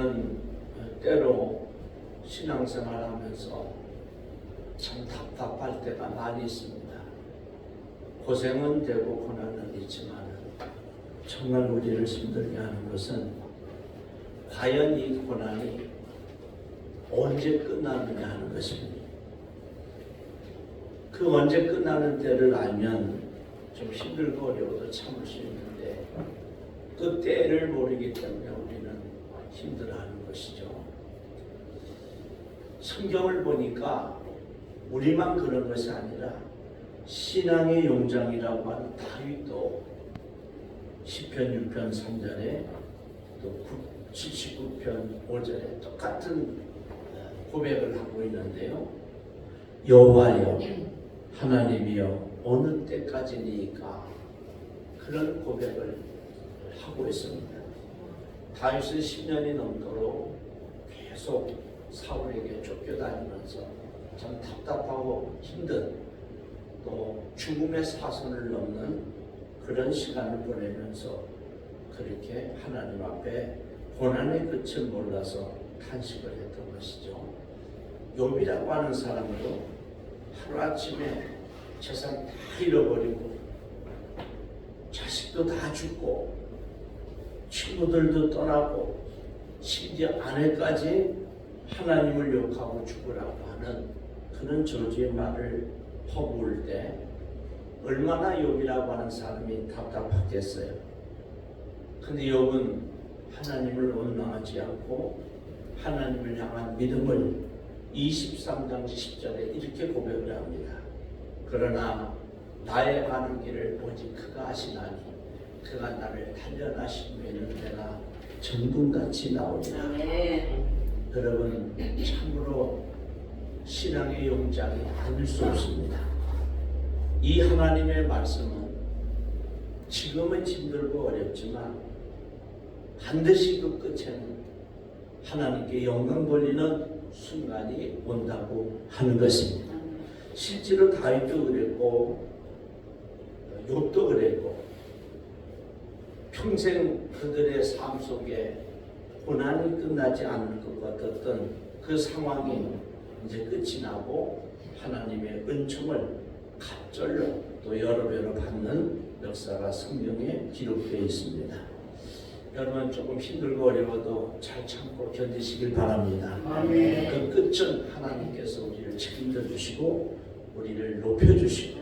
우리는 때로 신앙생활하면서 참 답답할 때가 많이 있습니다. 고생은 되고 고난은 있지만 정말 우리를 힘들게 하는 것은 과연 이 고난이 언제 끝나느냐 하는 것입니다. 그 언제 끝나는 때를 알면 좀 힘들고 어려워도 참을 수 있는데 그 때를 모르기 때문에 우리는 힘들어하는 것이죠. 성경을 보니까 우리만 그런 것이 아니라 신앙의 용장이라고 하는 다윗도 시편 6편 3절에 또 79편 5절에 똑같은 고백을 하고 있는데요. 여호와여 하나님이여 어느 때까지니까 그런 고백을 하고 있습니다. 다윗은 10년이 넘도록 계속 사울에게 쫓겨다니면서 참 답답하고 힘든 또 죽음의 사선을 넘는 그런 시간을 보내면서 그렇게 하나님 앞에 고난의 끝을 몰라서 탄식을 했던 것이죠. 욥이라고 하는 사람도 하루아침에 재산 다 잃어버리고 자식도 다 죽고 친구들도 떠나고 심지어 아내까지 하나님을 욕하고 죽으라고 하는 그런 저주의 말을 퍼부을 때 얼마나 욥이라고 하는 사람이 답답하겠어요. 근데 욥은 하나님을 원망하지 않고 하나님을 향한 믿음을 23장 10절에 이렇게 고백을 합니다. 그러나 나의 가는 길을 오직 그가 아시나니 그가 나를 단련하신 후에는 내가 정금같이 나오리라. 여러분 참으로 신앙의 용장이 아닐 수 없습니다. 이 하나님의 말씀은 지금은 힘들고 어렵지만 반드시 그 끝에는 하나님께 영광 돌리는 순간이 온다고 하는 것입니다. 실제로 다윗도 그랬고 욥도 그랬고 평생 그들의 삶 속에 고난이 끝나지 않을 것 같았던 그 상황이 이제 끝이 나고 하나님의 은총을 갑절로 또 여러 배로 받는 역사가 성경에 기록되어 있습니다. 여러분 조금 힘들고 어려워도 잘 참고 견디시길 바랍니다. 그 끝은 하나님께서 우리를 책임져 주시고 우리를 높여주시고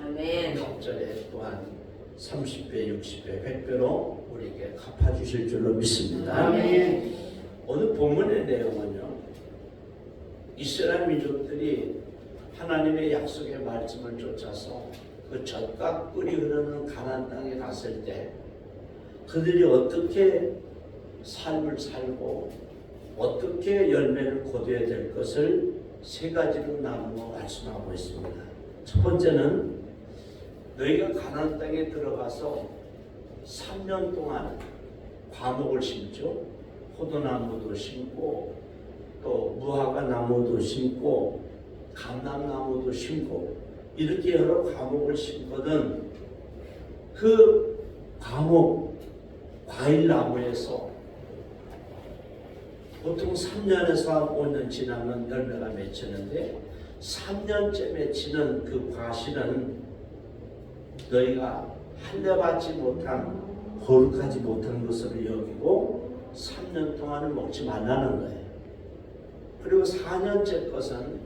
갑절에 또한 30배, 60배, 100배로 우리에게 갚아주실 줄로 믿습니다. 오늘 본문의 내용은요, 이스라엘 민족들이 하나님의 약속의 말씀을 쫓아서 그 젖과 꿀이 흐르는 가나안 땅에 갔을 때 그들이 어떻게 삶을 살고 어떻게 열매를 거둬야 될 것을 세 가지로 나누어 말씀하고 있습니다. 첫 번째는 너희가 가나안 땅에 들어가서 3년 동안 과목을 심죠. 포도나무도 심고 또 무화과 나무도 심고 감람나무도 심고 이렇게 여러 과목을 심거든 그 과목 과일나무에서 보통 3년에서 5년 지나면 열매가 맺히는데 3년째 맺히는 그 과실은 너희가 할례받지 못한 거룩하지 못한 것으로 여기고 3년 동안은 먹지 말라는 거예요. 그리고 4년째 것은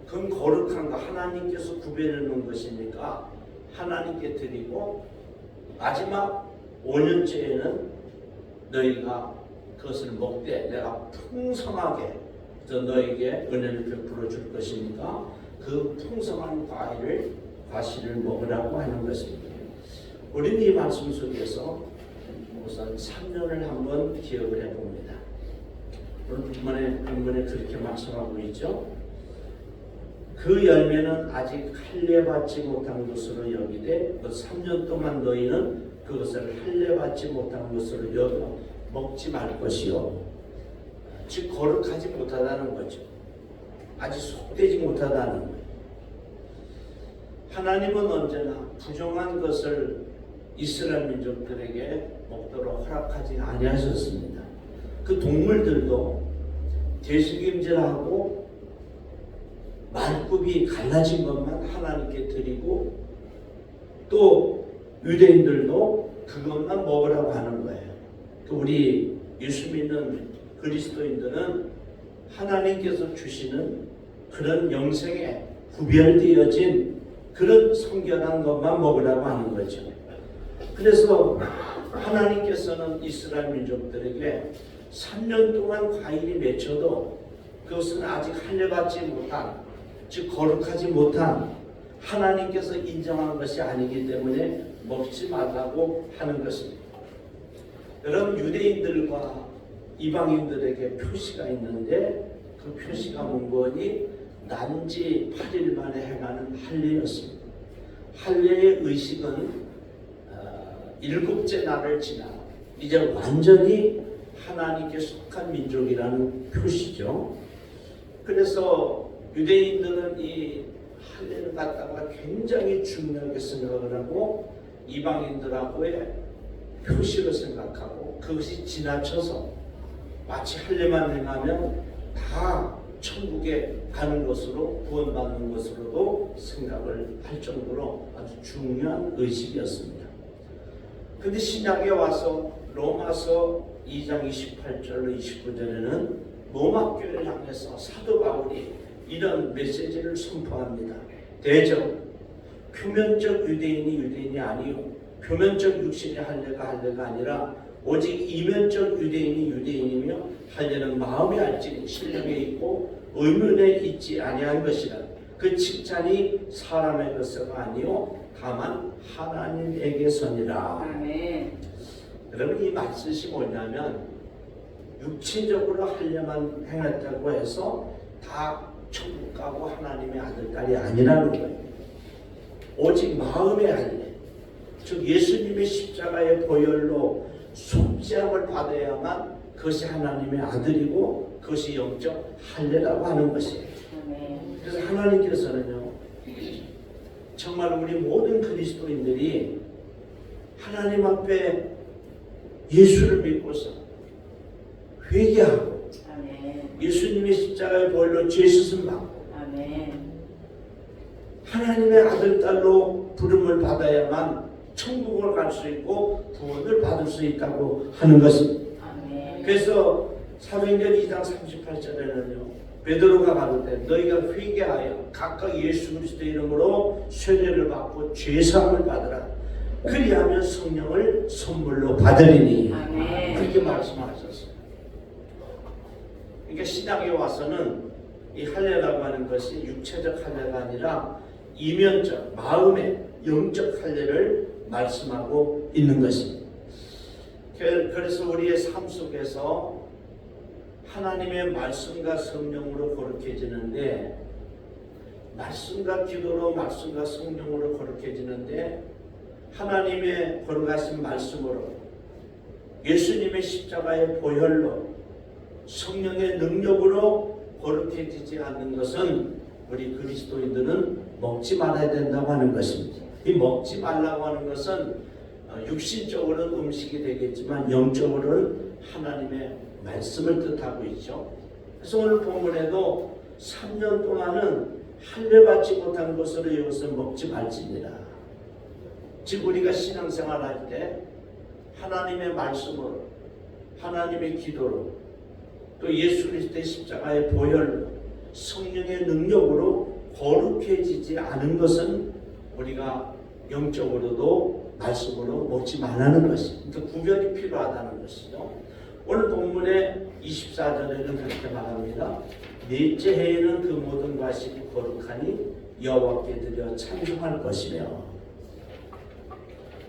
그건 거룩한 거 하나님께서 구별해 놓은 것이니까 하나님께 드리고 마지막 5년째에는 너희가 그것을 먹되 내가 풍성하게 너에게 은혜를 베풀어 줄 것이니까 그 풍성한 과실을 먹으라고 하는 것입니다. 우리는 이 말씀 속에서 우선 3년을 한번 기억을 해봅니다. 오늘 본문에 그렇게 말씀하고 있죠. 그 열매는 아직 할례받지 못한 것으로 여기되 그 3년 동안 너희는 그것을 할례받지 못한 것으로 여겨 먹지 말 것이요. 즉 거룩하지 못하다는 거죠. 아직 속되지 못하다는 거예요. 하나님은 언제나 부정한 것을 이스라엘 민족들에게 먹도록 허락하지 아니하셨습니다. 그 동물들도 대속임질하고 말굽이 갈라진 것만 하나님께 드리고 또 유대인들도 그것만 먹으라고 하는 거예요. 우리 예수 믿는 그리스도인들은 하나님께서 주시는 그런 영생에 구별되어진 그런 성결한 것만 먹으라고 하는 거죠. 그래서 하나님께서는 이스라엘 민족들에게 3년 동안 과일이 맺혀도 그것은 아직 할례받지 못한, 즉 거룩하지 못한 하나님께서 인정한 것이 아니기 때문에 먹지 말라고 하는 것입니다. 여러분, 유대인들과 이방인들에게 표시가 있는데 그 표시가 뭔거니 난지 8일 만에 행하는 할례였습니다. 할례의 의식은 7째 날을 지나 이제 완전히 하나님께 속한 민족이라는 표시죠. 그래서 유대인들은 이 할례를 갖다가 굉장히 중요하게 생각을 하고 이방인들하고의 표시로 생각하고 그것이 지나쳐서 마치 할례만 행하면 다 천국에 가는 것으로 구원받는 것으로도 생각을 할 정도로 아주 중요한 의식이었습니다. 그런데 신약에 와서 로마서 2장 28절로 29절에는 로마교회를 향해서 사도 바울이 이런 메시지를 선포합니다. 대적, 표면적 유대인이 아니요 표면적 육신의 할례가 아니라 오직 이면적 유대인이 유대인이며 할례는 마음에 알지 신령에 있고 의문에 있지 아니한 것이라. 그 칭찬이 사람의 것서가 아니요 다만 하나님에게서니라. 아멘. 여러분, 이 말씀이 뭐냐면 육체적으로 할례만 행했다고 해서 다 천국 가고 하나님의 아들딸이 아니라는 거예요. 오직 마음의 할례, 즉 예수님의 십자가의 보혈로 속죄함을 받아야만 그것이 하나님의 아들이고 그것이 영적 할례라고 하는 것이에요. 그래서 하나님께서는요, 정말 우리 모든 그리스도인들이 하나님 앞에 예수를 믿고서 회개하고 예수님의 십자가의 보혈로 죄 씻음 받고 하나님의 아들 딸로 부름을 받아야만 천국을 갈 수 있고 구원을 받을 수 있다고 하는 것입니다. 그래서 사도행전 2장 38절에는요 베드로가 가로되 너희가 회개하여 각각 예수 그리스도의 이름으로 세례를 받고 죄사함을 받으라. 그리하면 성령을 선물로 받으리니. 그렇게 말씀하셨어요. 그러니까 신약에 와서는 이 할례라고 하는 것이 육체적 할례가 아니라 이면적 마음의 영적 할례를 말씀하고 있는 것입니다. 그래서 우리의 삶 속에서 하나님의 말씀과 성령으로 거룩해지는데, 말씀과 기도로 말씀과 성령으로 거룩해지는데, 하나님의 거룩하신 말씀으로 예수님의 십자가의 보혈로 성령의 능력으로 거룩해지지 않는 것은 우리 그리스도인들은 먹지 말아야 된다고 하는 것입니다. 이 먹지 말라고 하는 것은 육신적으로는 음식이 되겠지만 영적으로는 하나님의 말씀을 뜻하고 있죠. 그래서 오늘 본문에도 3년 동안은 할례받지 못한 것으로 이것을 먹지 말지니라. 즉 우리가 신앙생활 할 때 하나님의 말씀으로 하나님의 기도로 또 예수 그리스도의 십자가의 보혈로 성령의 능력으로 거룩해지지 않은 것은 우리가 영적으로도 말씀으로 먹지 말라는 것입니다. 그러니까 구별이 필요하다는 것이죠. 오늘 본문의 24절에는 그렇게 말합니다. 넷째 해에는 그 모든 과식이 거룩하니 여호와께 드려 찬송할 것이며.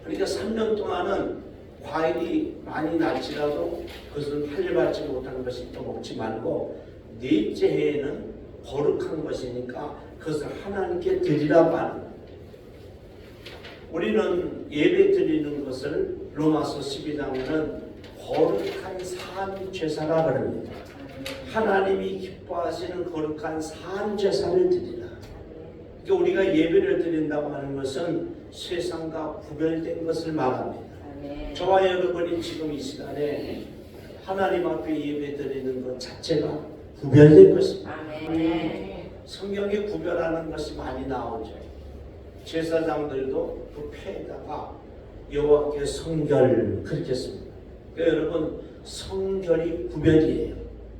그러니까 3년 동안은 과일이 많이 날지라도 그것은 할례받지 못한 것이 또 먹지 말고 넷째 해에는 거룩한 것이니까 그것을 하나님께 드리라고 하는 거예요. 우리는 예배 드리는 것을 로마서 12장에는 거룩한 산 제사라 그럽니다. 하나님이 기뻐하시는 거룩한 산 제사를 드리라. 그러니까 우리가 예배를 드린다고 하는 것은 세상과 구별된 것을 말합니다. 저와 여러분이 지금 이 시간에 하나님 앞에 예배드리는 것 자체가 구별된 것입니다. 아멘. 성경에 구별하는 것이 많이 나오죠. 제사장들도 그 폐에다가 여호와께 성결 그렇게 씁니다. 그러니까 여러분 성결이 구별이에요.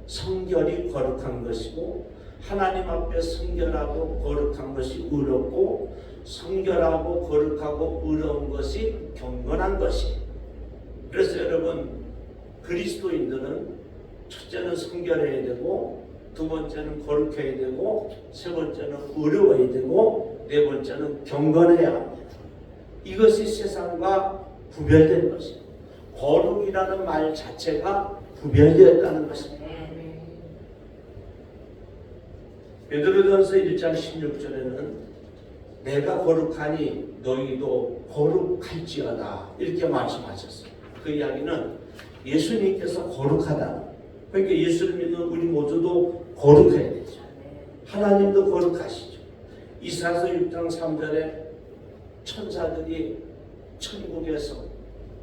성결이 거룩한 것이고 하나님 앞에 성결하고 거룩한 것이 의롭고 성결하고 거룩하고 의로운 것이 경건한 것이에요. 그래서 여러분 그리스도인들은 첫째는 성결해야 되고 두 번째는 거룩해야 되고 세 번째는 의로워야 되고 네 번째는 경건해야 합니다. 이것이 세상과 구별된 것입니다. 거룩이라는 말 자체가 구별되었다는 것입니다. 베드로전서 1장 16절에는 내가 거룩하니 너희도 거룩할지어다 이렇게 말씀하셨어요. 그 이야기는 예수님께서 거룩하다. 그러니까 예수를 믿는 우리 모두도 거룩해야 되죠. 하나님도 거룩하시죠. 이사야서 6장 3절에 천사들이 천국에서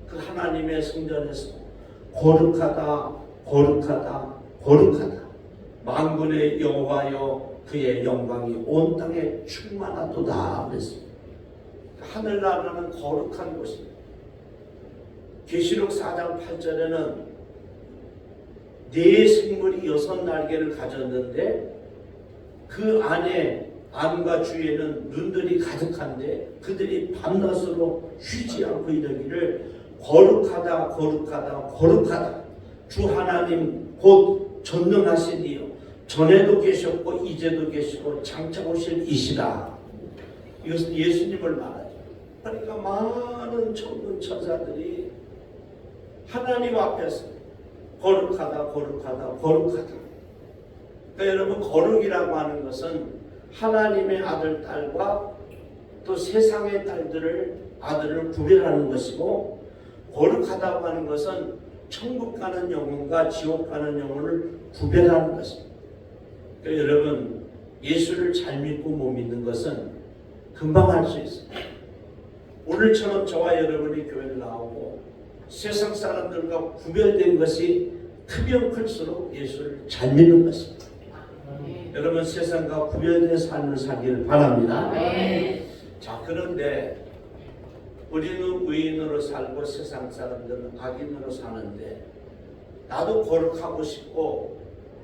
그 하나님의 성전에서 거룩하다 거룩하다 거룩하다 만군의 여호와여 그의 영광이 온 땅에 충만하도다 그랬습니다. 하늘나라는 거룩한 곳입니다. 계시록 4장 8절에는 네 생물이 6날개를 가졌는데 그 안에 안과 주에는 눈들이 가득한데 그들이 밤낮으로 쉬지 않고 이르기를 거룩하다 거룩하다 거룩하다 주 하나님 곧 전능하신 이요 전에도 계셨고 이제도 계시고 장차 오실 이시라. 이것은 예수님을 말하죠. 그러니까 많은 천군 천사들이 하나님 앞에서 거룩하다 거룩하다 거룩하다. 그러니까 여러분 거룩이라고 하는 것은 하나님의 아들 딸과 또 세상의 아들을 구별하는 것이고 거룩하다고 하는 것은 천국 가는 영혼과 지옥 가는 영혼을 구별하는 것입니다. 그러니까 여러분 예수를 잘 믿고 못 믿는 것은 금방 할 수 있습니다. 오늘처럼 저와 여러분이 교회를 나오고 세상 사람들과 구별된 것이 크면 클수록 예수를 잘 믿는 것입니다. 여러분 세상과 구별된 삶을 살기를 바랍니다. 자 그런데 우리는 의인으로 살고 세상 사람들은 악인으로 사는데 나도 거룩하고 싶고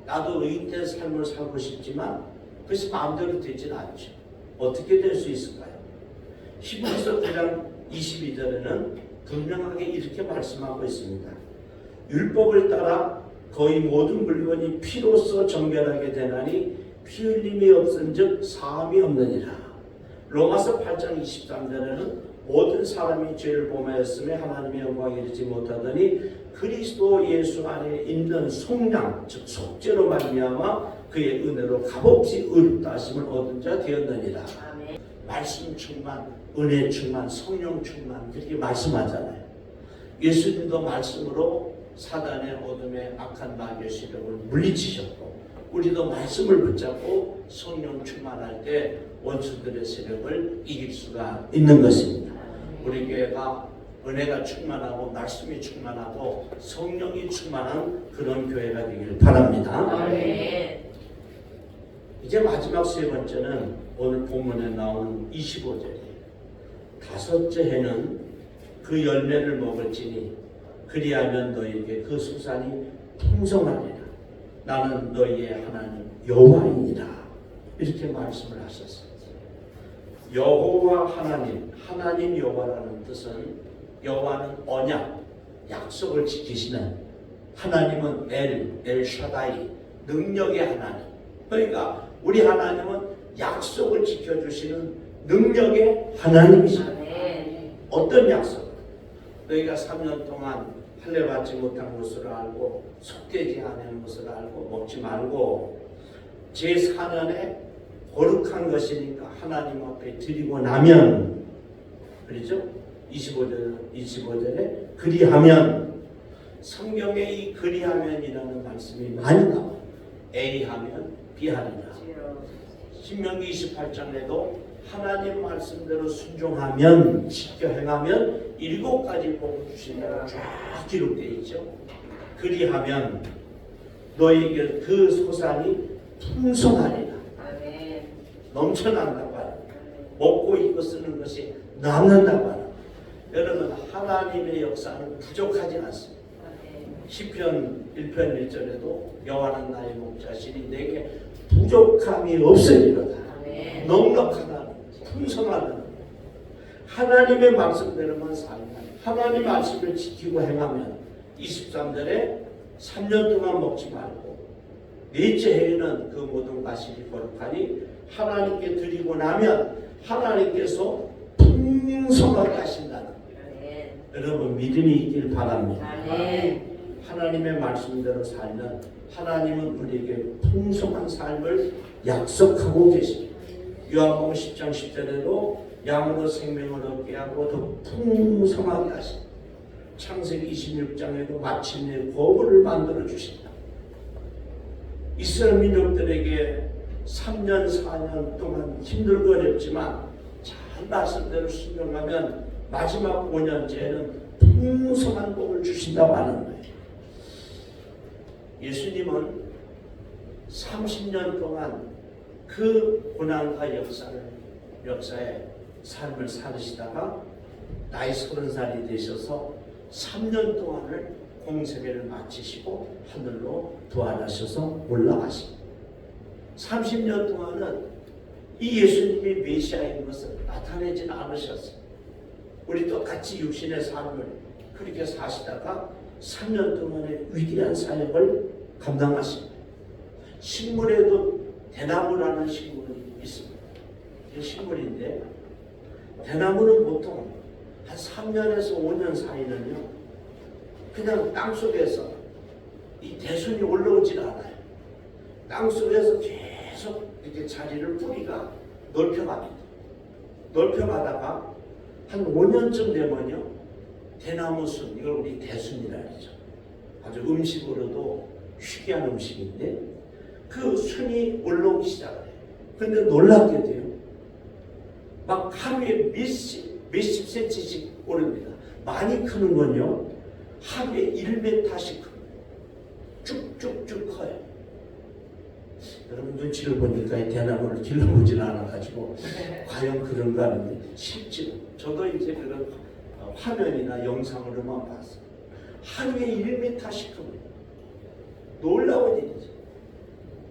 나도 의인된 삶을 살고 싶지만 그것이 마음대로 되지는 않죠. 어떻게 될 수 있을까요? 히브리서 9장 22절에는 분명하게 이렇게 말씀하고 있습니다. 율법을 따라 거의 모든 물건이 피로써 정결하게 되나니 피 흘림이 없은즉 사함이 없느니라. 로마서 8장 23절에는 모든 사람이 죄를 범하였으며 하나님의 영광에 이르지 못하더니 그리스도 예수 안에 있는 속량 즉 속죄로 말미암아 그의 은혜로 값없이 의롭다 하심을 얻은 자 되었느니라. 아멘. 말씀 충만, 은혜 충만, 성령 충만 그렇게 말씀하잖아요. 예수님도 말씀으로 사단의 어둠의 악한 마귀의 세력을 물리치셨고 우리도 말씀을 붙잡고 성령 충만할 때 원수들의 세력을 이길 수가 있는 것입니다. 우리 교회가 은혜가 충만하고 말씀이 충만하고 성령이 충만한 그런 교회가 되기를 바랍니다. 이제 마지막 세 번째는 오늘 본문에 나오는 25절이에요. 다섯째 해는 그 열매를 먹을지니 그리하면 너희에게 그 수산이 풍성하리라. 나는 너희의 하나님 여호와이니라. 이렇게 말씀을 하셨어요. 여호와 하나님 여호와라는 뜻은 여호와는 언약, 약속을 지키시는 하나님은 엘샤다이, 능력의 하나님. 그러니까 우리 하나님은 약속을 지켜주시는 능력의 하나님이십니다. 어떤 약속? 너희가 3년 동안 할례 받지 못한 것을 알고 속되지 않은 것을 알고 먹지 말고 제4년에 거룩한 것이니까 하나님 앞에 드리고 나면 그렇죠? 25절에 그리하면 성경에 이 그리하면이라는 말씀이 많이 나와요. A하면 B하리라. 신명기 28장에도 하나님 말씀대로 순종하면 지켜 행하면 7가지 복을 주신다고 쫙 기록되어 있죠. 그리하면 너에게 그 소산이 풍성하리라. 넘쳐난다고 하는, 먹고 입고 쓰는 것이 남는다고 하는. 여러분, 하나님의 역사는 부족하지 않습니다. 시편 1편 1절에도 여호와는 나의 목자시니 내게 부족함이 없으리로다. 넉넉하다, 풍성하다. 하나님의 말씀대로만 살면, 하나님의 말씀을 지키고 행하면 23절에 3년 동안 먹지 말고 넷째 해에는 그 모든 과실이 거룩하니 하나님께 드리고 나면 하나님께서 풍성하게 하신다는 거예요. 여러분, 믿음이 있길 바랍니다. 하나님의 말씀대로 살면 하나님은 우리에게 풍성한 삶을 약속하고 계십니다. 요한복음 10장 10절에도 양으로 생명을 얻게 하고 더 풍성하게 하십니다. 창세기 26장에도 마침내 거부를 만들어 주신다. 이스라엘 민족들에게 3년 4년 동안 힘들고 어렵지만 잘 말씀대로 순종하면 마지막 5년째에는 풍성한 복을 주신다고 하는 거예요. 예수님은 30년 동안 그 고난과 역사의 삶을 살으시다가 나이 30살이 되셔서 3년 동안을 공생애를 마치시고 하늘로 부활하셔서 올라가십니다. 30년 동안은 이 예수님이 메시아인 것을 나타내지는 않으셨어요. 우리 똑같이 육신의 삶을 그렇게 사시다가 3년 동안의 위대한 사역을 감당하십니다. 식물에도 대나무라는 식물이 있습니다. 이 식물인데 대나무는 보통 한 3년에서 5년 사이는요 그냥 땅속에서 이 대순이 올라오질 않아요. 땅속에서 계속 이렇게 자리를 뿌리가 넓혀갑니다. 넓혀가다가 한 5년쯤 되면요 대나무순, 이걸 우리 대순이라 그러죠. 아주 음식으로도 희귀한 음식인데 그 순이 올라오기 시작해요. 그런데 놀랍게 돼요. 막 하루에 몇십 센치씩 오릅니다. 많이 크는 건요 하루에 1m씩 큽니다. 쭉쭉쭉 커요. 여러분 눈치를 보니까 대나무를 길러보질 않아가지고 과연 그런가 하는데 실제로 저도 이제 그런 화면이나 영상으로만 봤어요. 하루에 1m씩 큽니다. 놀라운 일이죠.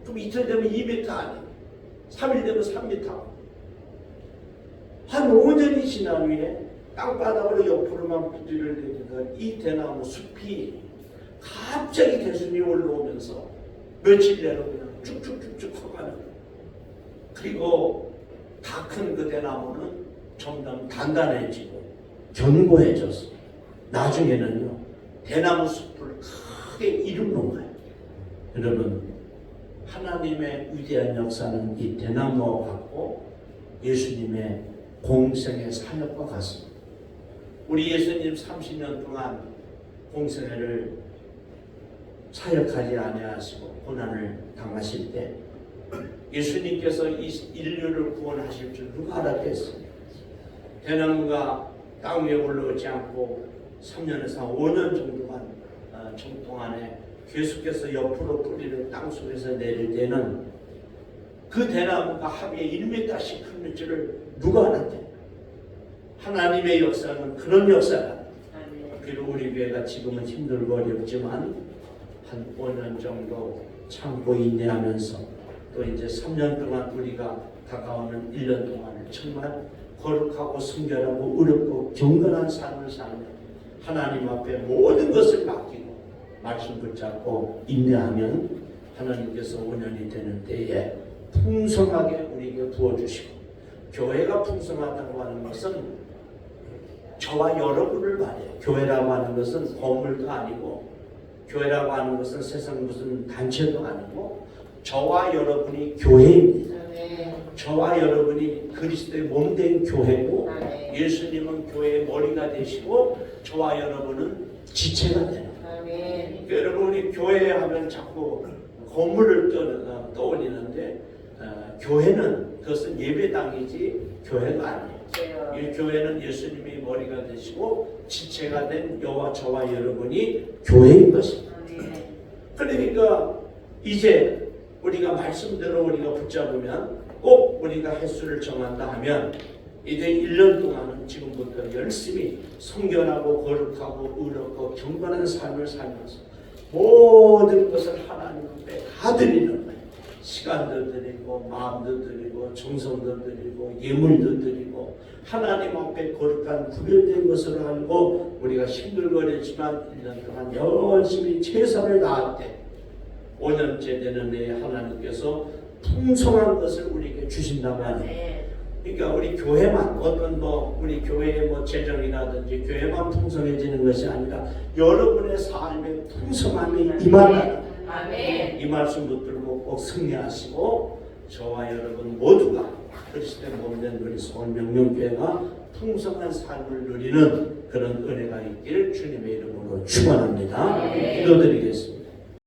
그럼 이틀 되면 2m 아니에요. 3일 되면 3m. 한 5년이 지난 후에 땅바닥으로 옆으로만 부디를 내리던 이 대나무 숲이 갑자기 대순이 올라오면서 며칠 내로 그냥 쭉쭉쭉쭉 커가는 거예요. 그리고 다 큰 그 대나무는 점점 단단해지고 견고해져서 나중에는요 대나무 숲을 크게 이루는 거예요. 여러분, 하나님의 위대한 역사는 이 대나무와 같고 예수님의 공생의 사역과 같습니다. 우리 예수님 30년 동안 공생애를 사역하지 아니하시고 고난을 당하실 때 예수님께서 이 인류를 구원하실 줄 누가 알았겠습니까? 대나무가 땅 위에 올라오지 않고 3년에서 5년 동안에 계속해서 옆으로 뿌리를 땅속에서 내릴 때는 그 대나무가 하루에 1m씩 크는 줄을 누가 알았대? 하나님의 역사는 그런 역사다. 그리고 우리 교회가 지금은 힘들고 어렵지만 한 5년 정도 참고 인내하면서 또 이제 3년 동안 우리가 다가오는 1년 동안을 정말 거룩하고 순결하고 어렵고 경건한 삶을 살며 하나님 앞에 모든 것을 맡기고 말씀 붙잡고 인내하면 하나님께서 5년이 되는 때에 풍성하게 우리에게 부어주시고, 교회가 풍성하다고 하는 것은 저와 여러분을 말해요. 교회라고 하는 것은 건물도 아니고, 교회라고 하는 것은 세상 무슨 단체도 아니고, 저와 여러분이 교회입니다. 저와 여러분이 그리스도의 몸된 교회고, 예수님은 교회의 머리가 되시고, 저와 여러분은 지체가 되는 거예요. 그러니까 여러분이 교회 하면 자꾸 건물을 떠올리는데, 교회는 그것은 예배당이지 교회가 아니에요. 이 교회는 예수님이 머리가 되시고 지체가 된 저와 여러분이 교회인 것입니다. 이제 우리가 말씀대로 우리가 붙잡으면 꼭 우리가 횟수를 정한다 하면 이제 1년 동안은 지금부터 열심히 성결하고 거룩하고 의롭고 경건한 삶을 살면서 모든 것을 하나님 앞에 다 드리는 거예요. 시간도 드리고 마음도 드리고 정성도 드리고 예물도 드리고 하나님 앞에 거룩한 구별된 것을 알고 우리가 싱글거리지만 1년 동안 열심히 최선을 다할 때 5년째 되는 해에 하나님께서 풍성한 것을 우리에게 주신다고 하네요. 그러니까 우리 교회만 어떤 우리 교회의 재정이라든지 교회만 풍성해지는 것이 아니라 여러분의 삶에 풍성함이 임한다. 이 말씀 붙들고 꼭 승리하시고 저와 여러분 모두가 그리스도의 몸된 우리 서울명령교회가 풍성한 삶을 누리는 그런 은혜가 있기를 주님의 이름으로 축원합니다. 기도드리겠습니다.